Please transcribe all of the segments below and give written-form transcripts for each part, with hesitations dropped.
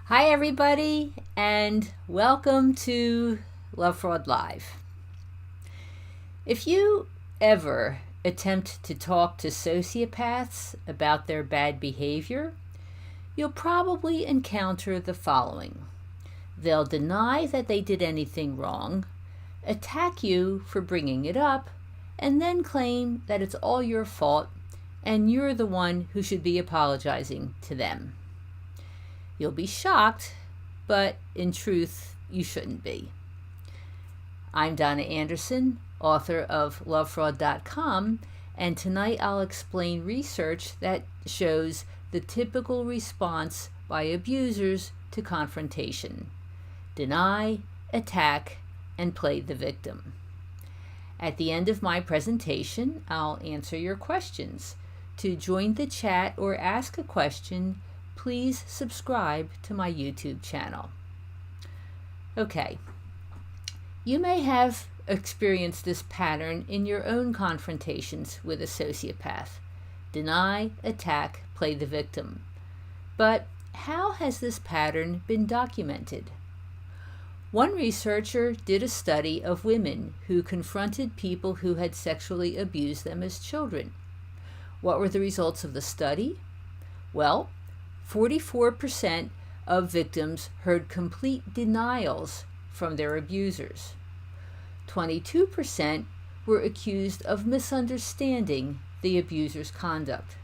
Hi everybody, and welcome to Lovefraud Live. If you ever attempt to talk to sociopaths about their bad behavior, you'll probably encounter the following. They'll deny that they did anything wrong, attack you for bringing it up, and then claim that it's all your fault and you're the one who should be apologizing to them. You'll be shocked, but in truth, you shouldn't be. I'm Donna Andersen, author of Lovefraud.com, and tonight I'll explain research that shows the typical response by abusers to confrontation: deny, attack, and play the victim. At the end of my presentation, I'll answer your questions. To join the chat or ask a question, please subscribe to my YouTube channel. Okay, you may have experienced this pattern in your own confrontations with a sociopath: deny, attack, play the victim. But how has this pattern been documented? One researcher did a study of women who confronted people who had sexually abused them as children. What were the results of the study? Well, 44% of victims heard complete denials from their abusers. 22% were accused of misunderstanding the abuser's conduct.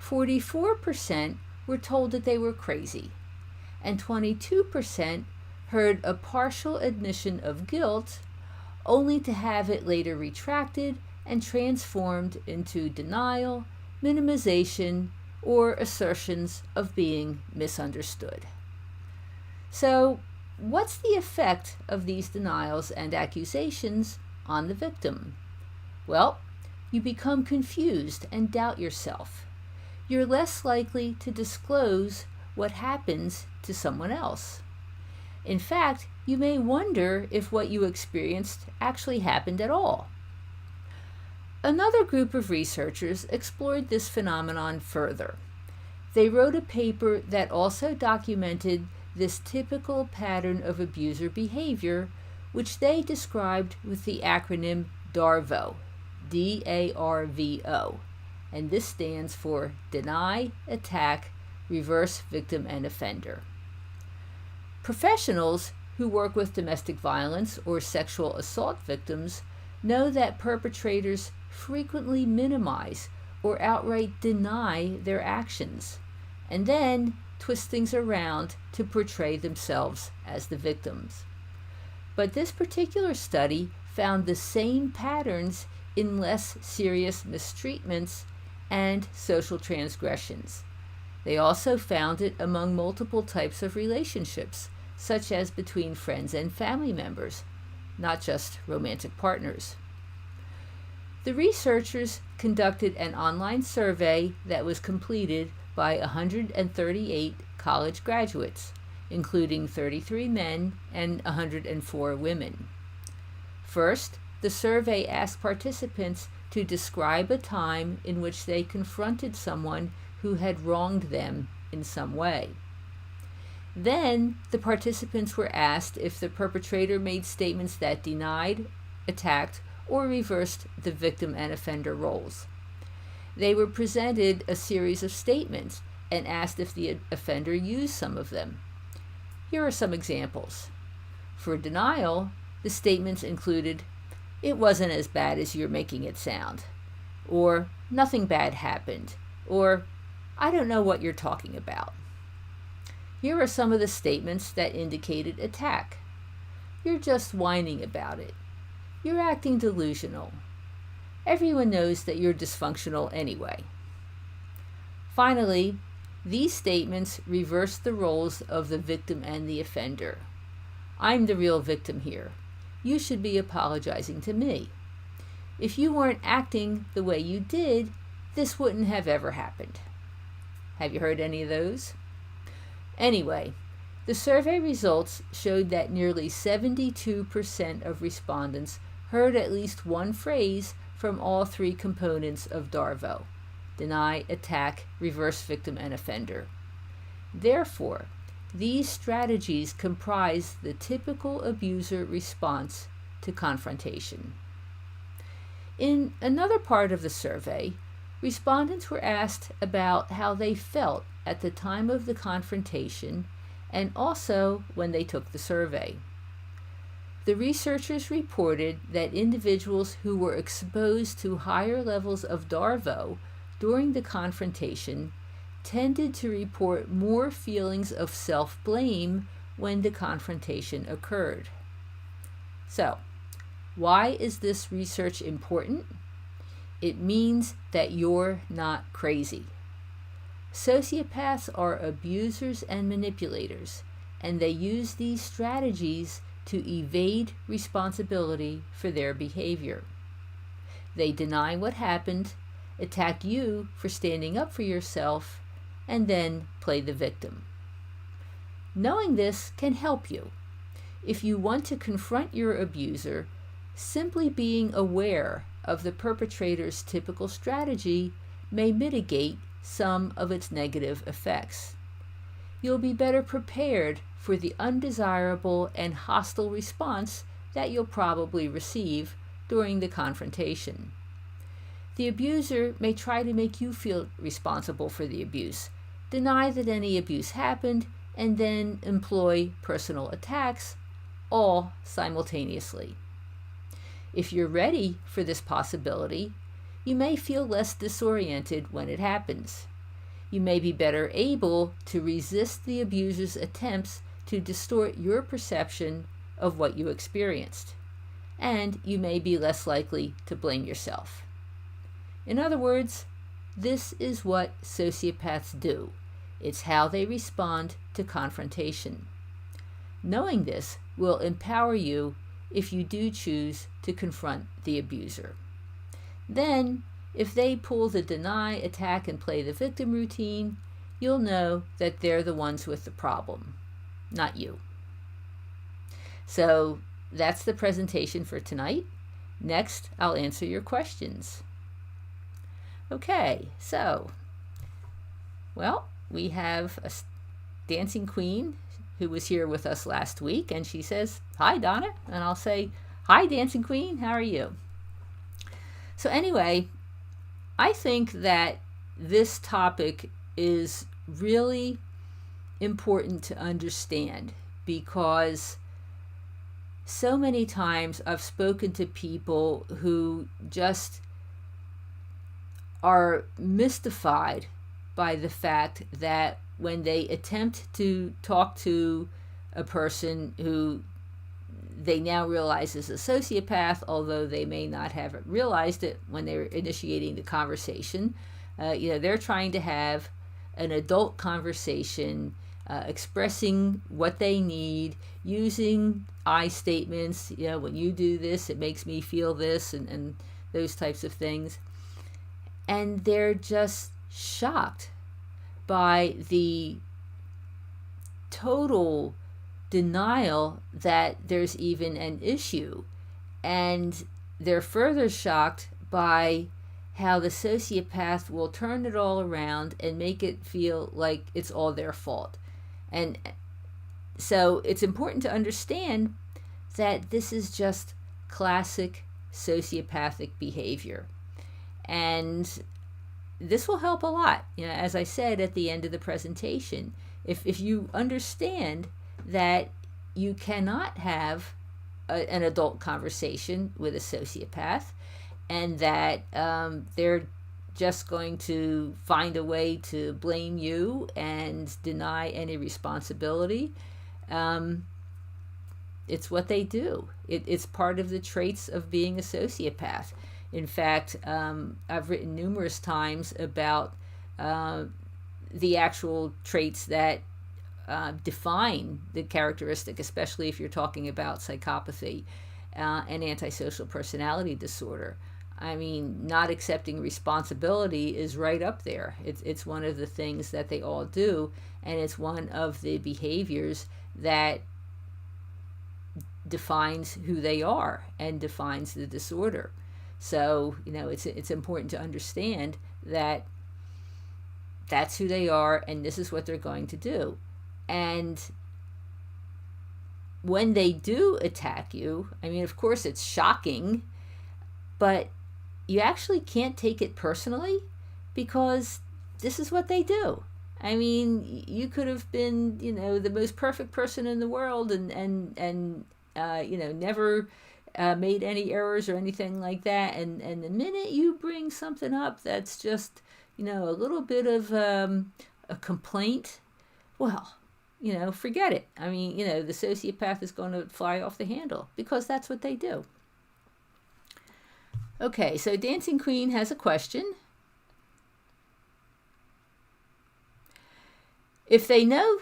44% were told that they were crazy, and 22% heard a partial admission of guilt, only to have it later retracted and transformed into denial, minimization, or assertions of being misunderstood. So, what's the effect of these denials and accusations on the victim? Well, you become confused and doubt yourself. You're less likely to disclose what happens to someone else. In fact, you may wonder if what you experienced actually happened at all. Another group of researchers explored this phenomenon further. They wrote a paper that also documented this typical pattern of abuser behavior, which they described with the acronym DARVO, D-A-R-V-O, and this stands for Deny, Attack, Reverse Victim and Offender. Professionals who work with domestic violence or sexual assault victims know that perpetrators frequently minimize or outright deny their actions, and then twist things around to portray themselves as the victims. But this particular study found the same patterns in less serious mistreatments and social transgressions. They also found it among multiple types of relationships, such as between friends and family members, not just romantic partners. The researchers conducted an online survey that was completed by 138 college graduates, including 33 men and 104 women. First, the survey asked participants to describe a time in which they confronted someone who had wronged them in some way. Then, the participants were asked if the perpetrator made statements that denied, attacked, or reversed the victim and offender roles. They were presented a series of statements and asked if the offender used some of them. Here are some examples. For denial, the statements included, "It wasn't as bad as you're making it sound," or "Nothing bad happened," or "I don't know what you're talking about." Here are some of the statements that indicated attack. "You're just whining about it. You're acting delusional. Everyone knows that you're dysfunctional anyway." Finally, these statements reverse the roles of the victim and the offender. "I'm the real victim here. You should be apologizing to me. If you weren't acting the way you did, this wouldn't have ever happened." Have you heard any of those? Anyway, the survey results showed that nearly 72% of respondents heard at least one phrase from all three components of DARVO: deny, attack, reverse victim and offender. Therefore, These strategies comprise the typical abuser response to confrontation. In another part of the survey, respondents were asked about how they felt at the time of the confrontation and also when they took the survey. The researchers reported that individuals who were exposed to higher levels of DARVO during the confrontation tended to report more feelings of self-blame when the confrontation occurred. So, why is this research important? It means that you're not crazy. Sociopaths are abusers and manipulators, and they use these strategies to evade responsibility for their behavior. They deny what happened, attack you for standing up for yourself, and then play the victim. Knowing this can help you. If you want to confront your abuser, simply being aware of the perpetrator's typical strategy may mitigate some of its negative effects. You'll be better prepared for the undesirable and hostile response that you'll probably receive during the confrontation. The abuser may try to make you feel responsible for the abuse, deny that any abuse happened, and then employ personal attacks, all simultaneously. If you're ready for this possibility, you may feel less disoriented when it happens. You may be better able to resist the abuser's attempts to distort your perception of what you experienced, and you may be less likely to blame yourself. In other words, this is what sociopaths do. It's how they respond to confrontation. Knowing this will empower you if you do choose to confront the abuser. Then, if they pull the deny, attack, and play the victim routine, you'll know that they're the ones with the problem, not you. So that's the presentation for tonight. Next, I'll answer your questions. Okay, so, well, we have a dancing queen who was here with us last week, and she says, "Hi, Donna," and I'll say, "Hi, dancing queen, how are you?" So anyway, I think that this topic is really important to understand because so many times I've spoken to people who just are mystified by the fact that when they attempt to talk to a person who they now realize is a sociopath, although they may not have realized it when they were initiating the conversation, they're trying to have an adult conversation, expressing what they need, using I statements, when you do this, it makes me feel this, and those types of things. And they're just shocked by the total denial that there's even an issue. And they're further shocked by how the sociopath will turn it all around and make it feel like it's all their fault. And so it's important to understand that this is just classic sociopathic behavior. And this will help a lot. As I said at the end of the presentation, if you understand that you cannot have an adult conversation with a sociopath, and that they're just going to find a way to blame you and deny any responsibility, it's what they do. It's part of the traits of being a sociopath. In fact, I've written numerous times about the actual traits that define the characteristic, especially if you're talking about psychopathy and antisocial personality disorder. I mean, not accepting responsibility is right up there. It's one of the things that they all do, and it's one of the behaviors that defines who they are and defines the disorder. So, it's important to understand that that's who they are and this is what they're going to do. And when they do attack you, I mean, of course it's shocking, but you actually can't take it personally, because this is what they do. I mean, you could have been, the most perfect person in the world, and never made any errors or anything like that. And the minute you bring something up that's just, a little bit of a complaint, well, forget it. I mean, the sociopath is going to fly off the handle, because that's what they do. Okay, so Dancing Queen has a question. If they know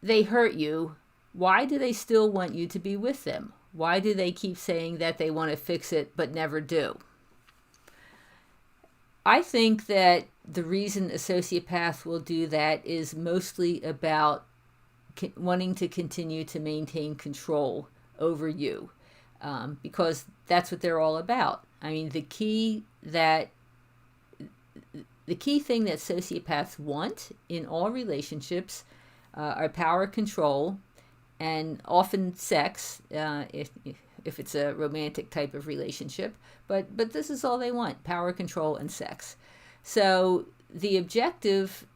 they hurt you, why do they still want you to be with them? Why do they keep saying that they want to fix it but never do? I think that the reason a sociopath will do that is mostly about wanting to continue to maintain control over you, because that's what they're all about. I mean, the key thing that sociopaths want in all relationships are power, control, and often sex, if it's a romantic type of relationship. But this is all they want: power, control, and sex. So the objective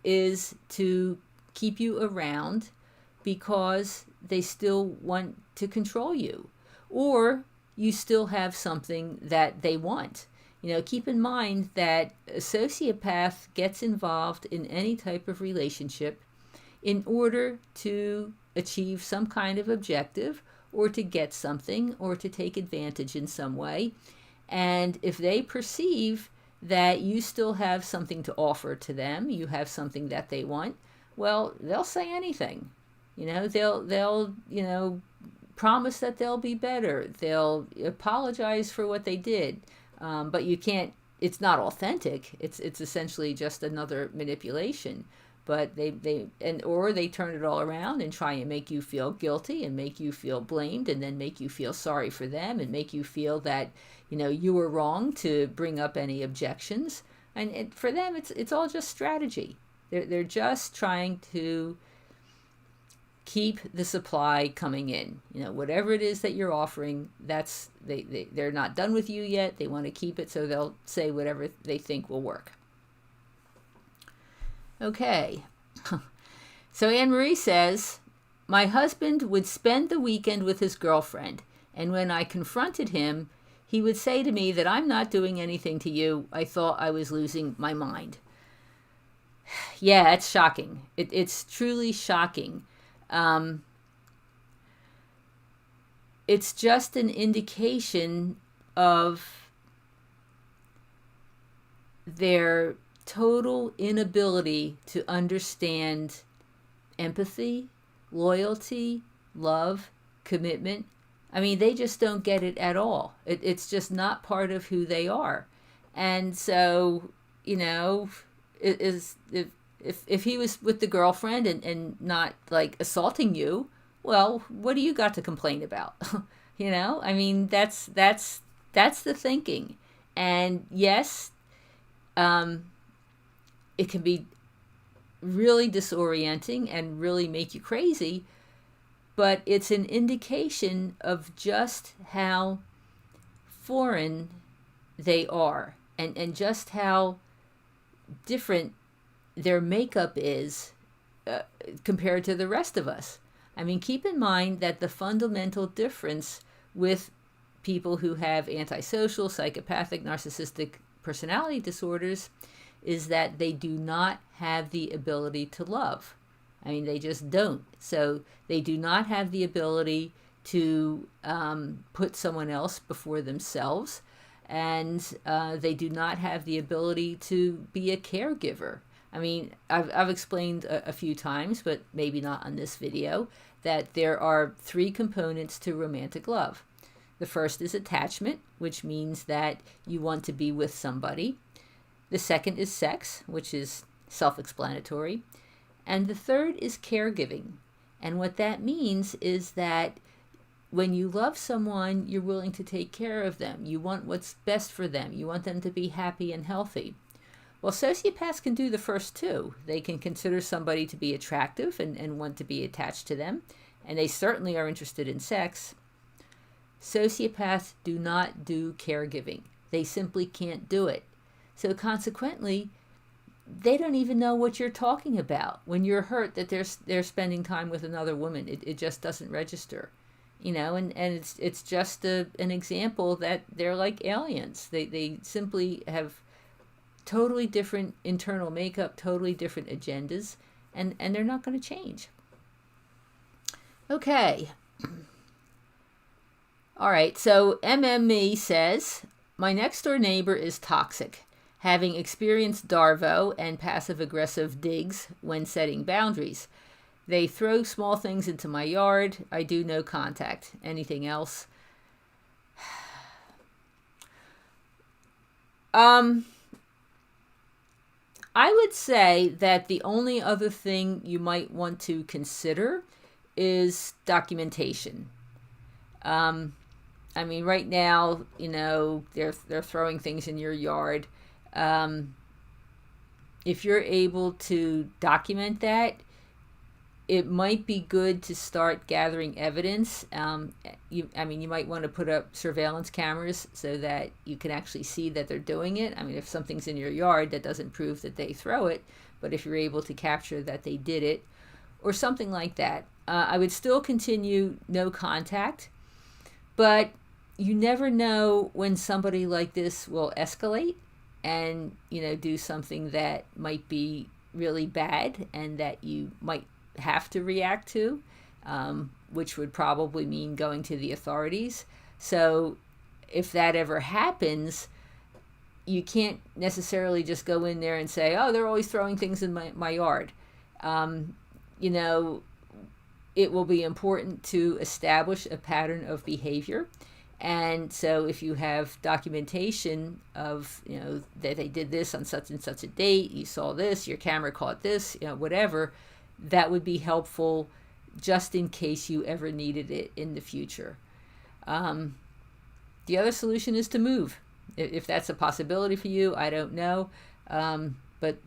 is to keep you around because they still want to control you, or you still have something that they want. Keep in mind that a sociopath gets involved in any type of relationship in order to achieve some kind of objective, or to get something, or to take advantage in some way. And if they perceive that you still have something to offer to them, you have something that they want, well, they'll say anything. They'll promise that they'll be better. They'll apologize for what they did. But you can't, it's not authentic. It's essentially just another manipulation. But or they turn it all around and try and make you feel guilty and make you feel blamed, and then make you feel sorry for them and make you feel that, you were wrong to bring up any objections. And for them, it's all just strategy. They're just trying to keep the supply coming in. Whatever it is that you're offering, that's they're not done with you yet. They want to keep it, so they'll say whatever they think will work. Okay. So Anne-Marie says, my husband would spend the weekend with his girlfriend, and when I confronted him, he would say to me that I'm not doing anything to you. I thought I was losing my mind. Yeah, it's shocking. It's truly shocking. It's just an indication of their total inability to understand empathy, loyalty, love, commitment. I mean, they just don't get it at all. It's just not part of who they are. And so, if he was with the girlfriend and not like assaulting you, well, what do you got to complain about? I mean, that's the thinking. And yes, it can be really disorienting and really make you crazy, but it's an indication of just how foreign they are, and just how different their makeup is compared to the rest of us. I mean, keep in mind that the fundamental difference with people who have antisocial, psychopathic, narcissistic personality disorders is that they do not have the ability to love. I mean, they just don't. So they do not have the ability to put someone else before themselves, and they do not have the ability to be a caregiver. I mean, I've explained a few times, but maybe not on this video, that there are 3 components to romantic love. The first is attachment, which means that you want to be with somebody. The second is sex, which is self-explanatory. And the third is caregiving. And what that means is that when you love someone, you're willing to take care of them. You want what's best for them. You want them to be happy and healthy. Well, sociopaths can do the first two. They can consider somebody to be attractive and want to be attached to them, and they certainly are interested in sex. Sociopaths do not do caregiving. They simply can't do it. So consequently, they don't even know what you're talking about when you're hurt that they're spending time with another woman. It just doesn't register, and it's just an example that they're like aliens. They simply have totally different internal makeup, totally different agendas, and they're not going to change. Okay. All right, so MME says, my next door neighbor is toxic, having experienced DARVO and passive-aggressive digs when setting boundaries. They throw small things into my yard. I do no contact. Anything else? I would say that the only other thing you might want to consider is documentation. I mean, right now, they're throwing things in your yard. If you're able to document that, it might be good to start gathering evidence. You might want to put up surveillance cameras so that you can actually see that they're doing it. I mean, if something's in your yard, that doesn't prove that they throw it, but if you're able to capture that they did it, or something like that. I would still continue no contact, but you never know when somebody like this will escalate and, do something that might be really bad and that you might have to react to, which would probably mean going to the authorities. So if that ever happens, you can't necessarily just go in there and say, oh, they're always throwing things in my yard. It will be important to establish a pattern of behavior. And so if you have documentation of, that they did this on such and such a date, you saw this, your camera caught this, whatever, that would be helpful just in case you ever needed it in the future. The other solution is to move. If that's a possibility for you, I don't know. But,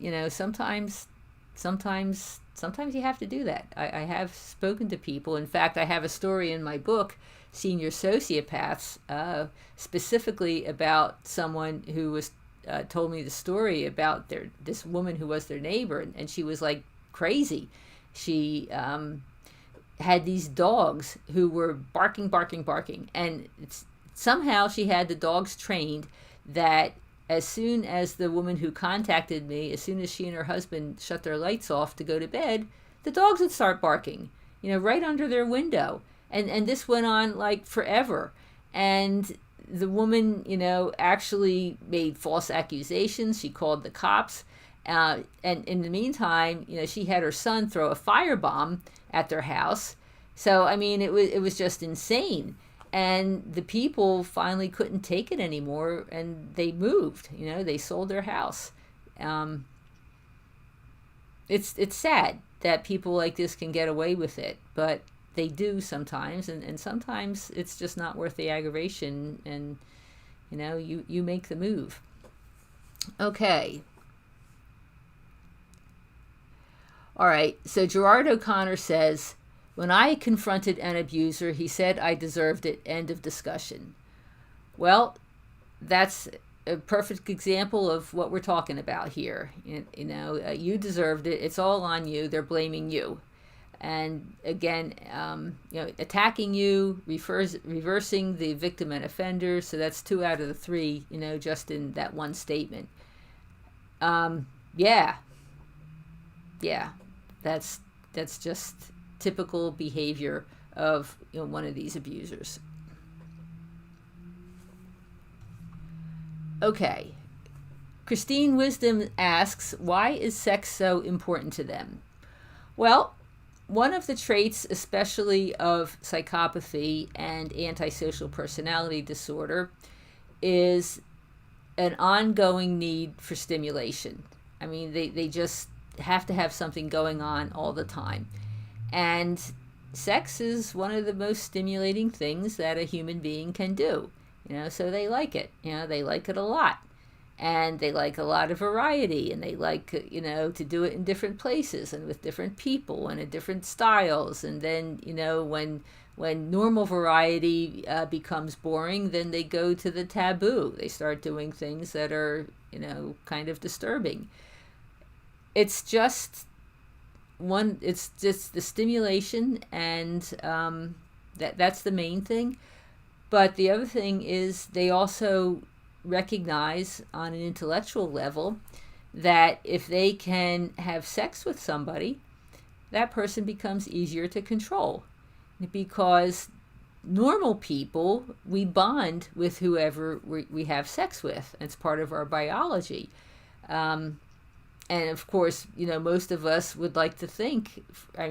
sometimes you have to do that. I have spoken to people. In fact, I have a story in my book, Senior Sociopaths, specifically about someone who was told me the story about this woman who was their neighbor, and she was like crazy. She had these dogs who were barking, and somehow she had the dogs trained that as soon as the woman who contacted me, as soon as she and her husband shut their lights off to go to bed, the dogs would start barking, right under their window. And this went on like forever. And the woman, actually made false accusations. She called the cops. And in the meantime, she had her son throw a firebomb at their house. So, it was just insane. And the people finally couldn't take it anymore, and they moved. They sold their house. It's sad that people like this can get away with it, but they do sometimes, and sometimes it's just not worth the aggravation, and you make the move. Okay. All right, so Gerard O'Connor says, when I confronted an abuser, he said I deserved it. End of discussion. Well, that's a perfect example of what we're talking about here. You deserved it. It's all on you. They're blaming you. And again, attacking you, reversing the victim and offender. So that's 2 out of the 3, just in that one statement. Yeah, that's just typical behavior of one of these abusers. Okay. Christine Wisdom asks, why is sex so important to them? Well, one of the traits, especially of psychopathy and antisocial personality disorder, is an ongoing need for stimulation. They just have to have something going on all the time. And sex is one of the most stimulating things that a human being can do. So they like it. They like it a lot. And they like a lot of variety, and they like, to do it in different places and with different people and in different styles. And then, when normal variety becomes boring, then they go to the taboo. They start doing things that are, kind of disturbing. It's just the stimulation, and that's the main thing. But the other thing is they also recognize on an intellectual level that if they can have sex with somebody, that person becomes easier to control, because normal people, we bond with whoever we have sex with. It's part of our biology. And of course, most of us would like to think,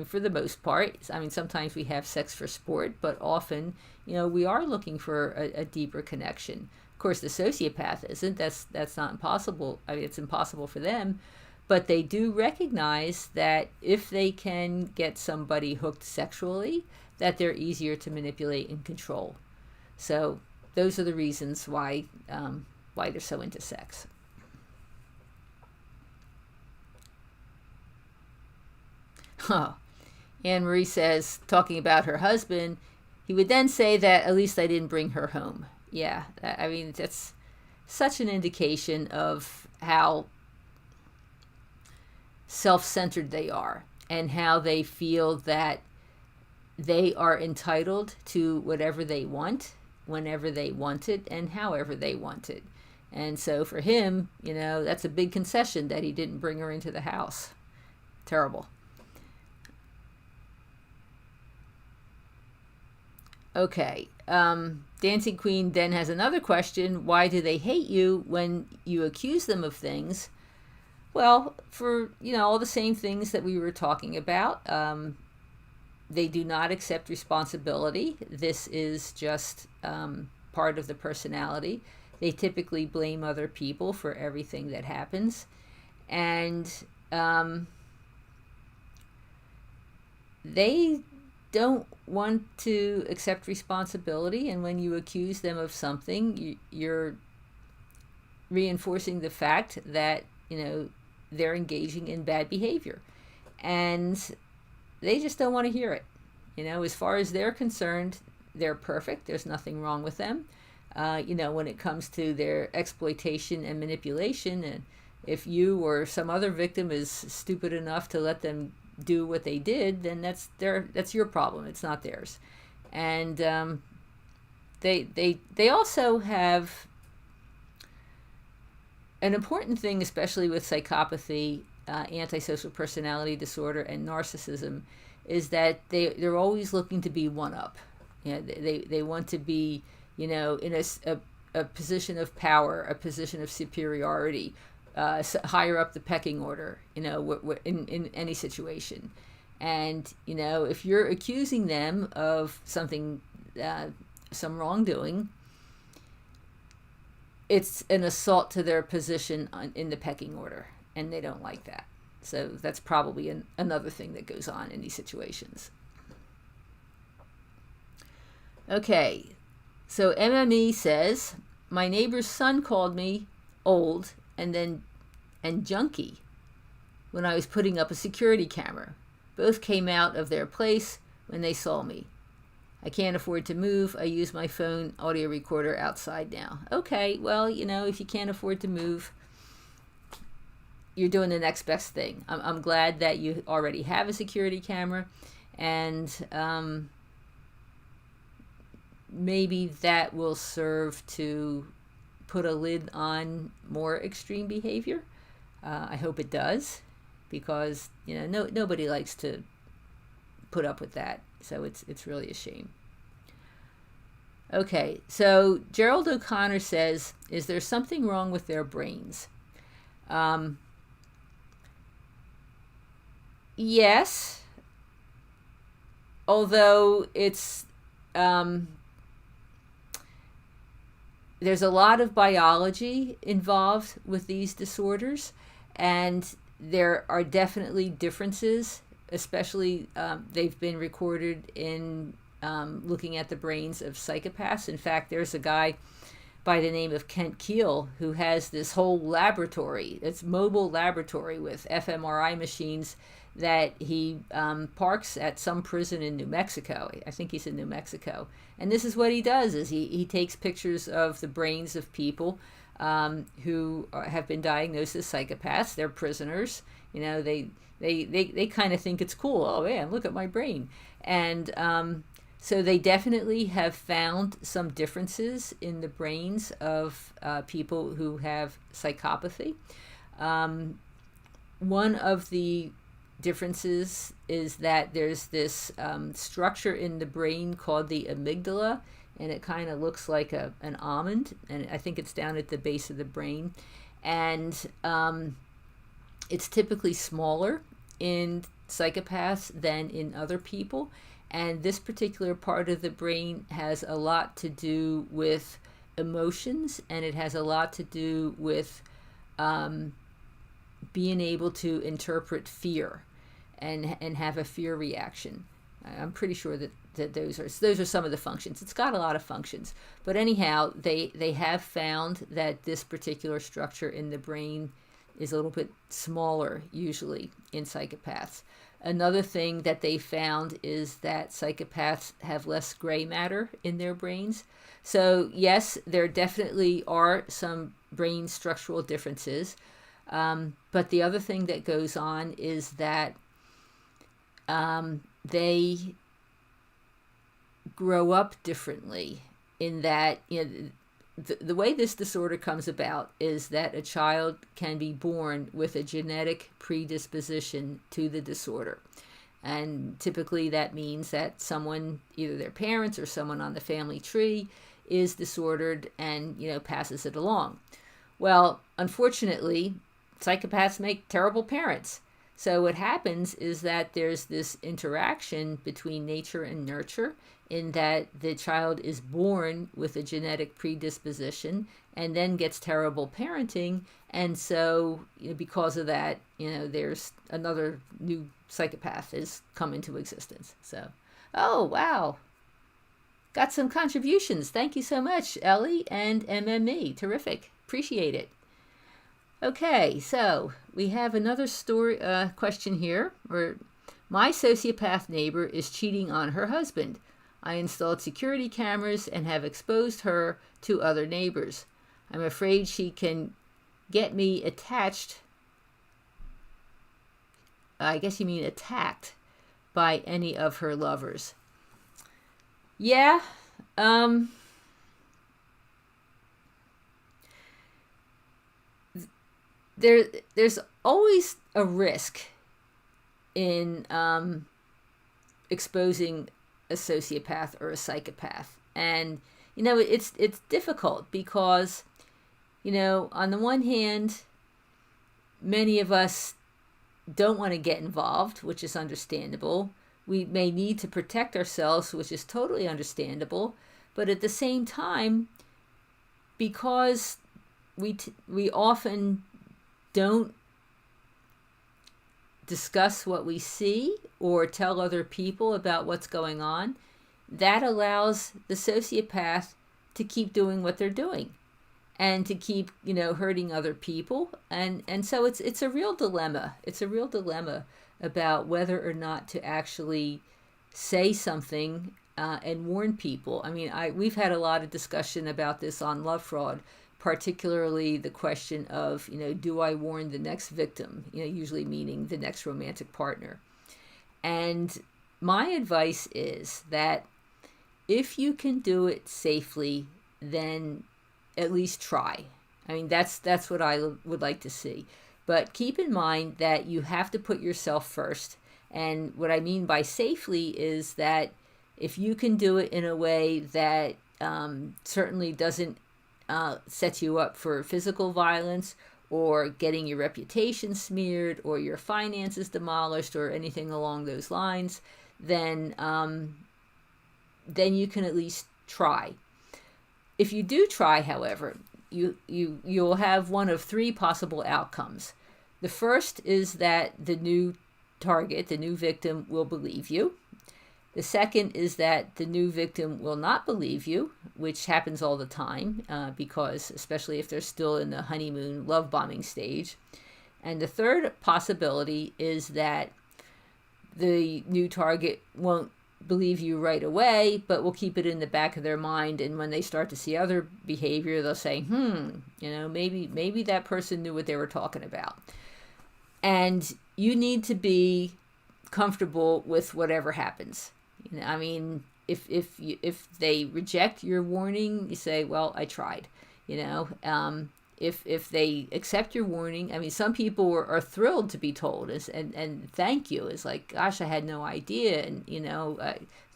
for the most part, sometimes we have sex for sport, but often, we are looking for a deeper connection. Of course, the sociopath isn't. That's not impossible. It's impossible for them, but they do recognize that if they can get somebody hooked sexually, that they're easier to manipulate and control. So those are the reasons why they're so into sex. Anne-Marie says, talking about her husband, he would then say that at least I didn't bring her home. Yeah, that's such an indication of how self-centered they are, and how they feel that they are entitled to whatever they want, whenever they want it, and however they want it. And so for him, that's a big concession that he didn't bring her into the house. Terrible. Okay. Dancing Queen then has another question. Why do they hate you when you accuse them of things? Well, for, all the same things that we were talking about. They do not accept responsibility. This is just part of the personality. They typically blame other people for everything that happens. And they don't want to accept responsibility, and when you accuse them of something, you're reinforcing the fact that they're engaging in bad behavior, and they just don't want to hear it. As far as they're concerned, they're perfect. There's nothing wrong with them. When it comes to their exploitation and manipulation, and if you or some other victim is stupid enough to let them do what they did, then that's your problem. It's not theirs. And they also have an important thing, especially with psychopathy, antisocial personality disorder, and narcissism, is that they're always looking to be one up. They want to be in a position of power, a position of superiority, higher up the pecking order, in any situation. And, if you're accusing them of something, some wrongdoing, it's an assault to their position in the pecking order, and they don't like that. So that's probably another thing that goes on in these situations. Okay, so MME says, my neighbor's son called me old and junky when I was putting up a security camera. Both came out of their place when they saw me. I can't afford to move. I use my phone audio recorder outside now. Okay, well, if you can't afford to move, you're doing the next best thing. I'm glad that you already have a security camera, and maybe that will serve to put a lid on more extreme behavior. I hope it does, because nobody likes to put up with that. So it's really a shame. Okay, so Gerald O'Connor says, is there something wrong with their brains? Yes, although it's there's a lot of biology involved with these disorders, and there are definitely differences, especially they've been recorded in looking at the brains of psychopaths. In fact, there's a guy by the name of Kent Keel, who has this whole laboratory. It's mobile laboratory with fMRI machines that he parks at some prison in New Mexico. I think he's in New Mexico. And this is what he does, is he takes pictures of the brains of people who have been diagnosed as psychopaths. They're prisoners. You know, they kind of think it's cool. Oh, man, look at my brain. And so they definitely have found some differences in the brains of people who have psychopathy. One of the differences is that there's this structure in the brain called the amygdala, and it kind of looks like an almond, and I think it's down at the base of the brain. And it's typically smaller in psychopaths than in other people. And this particular part of the brain has a lot to do with emotions, and it has a lot to do with being able to interpret fear and have a fear reaction. I'm pretty sure that those are some of the functions. It's got a lot of functions. But anyhow, they have found that this particular structure in the brain is a little bit smaller usually in psychopaths. Another thing that they found is that psychopaths have less gray matter in their brains. So yes, there definitely are some brain structural differences. But the other thing that goes on is that they grow up differently, in that, you know, the way this disorder comes about is that a child can be born with a genetic predisposition to the disorder. And typically that means that someone, either their parents or someone on the family tree, is disordered and, you know, passes it along. Well, unfortunately, psychopaths make terrible parents. So what happens is that there's this interaction between nature and nurture, in that the child is born with a genetic predisposition and then gets terrible parenting. And so, you know, because of that, you know, there's another new psychopath has come into existence. So, oh, wow. Got some contributions. Thank you so much, Ellie and MME. Terrific. Appreciate it. Okay, so we have another story question here. My sociopath neighbor is cheating on her husband. I installed security cameras and have exposed her to other neighbors. I'm afraid she can get me attached. I guess you mean attacked by any of her lovers. Yeah. There's always a risk in exposing a sociopath or a psychopath. And, you know, it's difficult because, you know, on the one hand, many of us don't want to get involved, which is understandable. We may need to protect ourselves, which is totally understandable. But at the same time, because we often don't discuss what we see or tell other people about what's going on, that allows the sociopath to keep doing what they're doing and to keep, you know, hurting other people. And so it's a real dilemma. It's a real dilemma about whether or not to actually say something and warn people. I mean, we've had a lot of discussion about this on Lovefraud, particularly the question of, you know, do I warn the next victim, you know, usually meaning the next romantic partner. And my advice is that if you can do it safely, then at least try. I mean, that's what I would like to see. But keep in mind that you have to put yourself first. And what I mean by safely is that if you can do it in a way that certainly doesn't set you up for physical violence or getting your reputation smeared or your finances demolished or anything along those lines, then you can at least try. If you do try, however, you'll have one of three possible outcomes. The first is that the new target, the new victim, will believe you. The second is that the new victim will not believe you, which happens all the time, because especially if they're still in the honeymoon love bombing stage. And the third possibility is that the new target won't believe you right away, but will keep it in the back of their mind. And when they start to see other behavior, they'll say, maybe that person knew what they were talking about. And you need to be comfortable with whatever happens. I mean, if they reject your warning, you say, well, I tried. If they accept your warning, I mean, some people are thrilled to be told, and thank you. It's like, gosh, I had no idea, and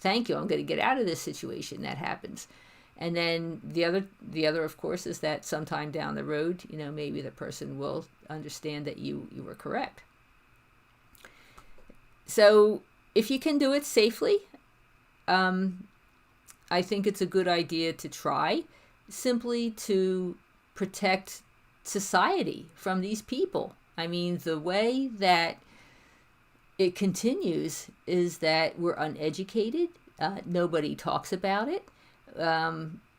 thank you. I'm going to get out of this situation. That happens. And then the other, of course, is that sometime down the road, maybe the person will understand that you were correct. So if you can do it safely, I think it's a good idea to try, simply to protect society from these people. I mean, the way that it continues is that we're uneducated. Nobody talks about it.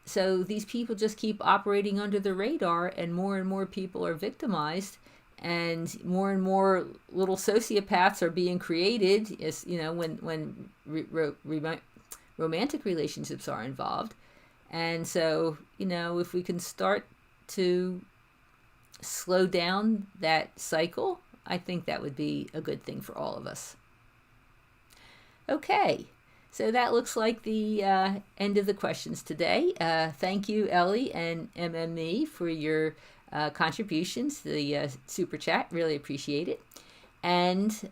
So these people just keep operating under the radar, and more people are victimized, and more little sociopaths are being created. As when romantic relationships are involved. And so, if we can start to slow down that cycle, I think that would be a good thing for all of us. Okay, so that looks like the end of the questions today. Thank you, Ellie and MME, for your contributions to the Super Chat. Really appreciate it. And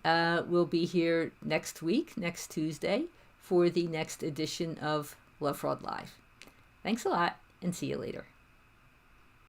we'll be here next Tuesday, for the next edition of Lovefraud Live. Thanks a lot, and see you later.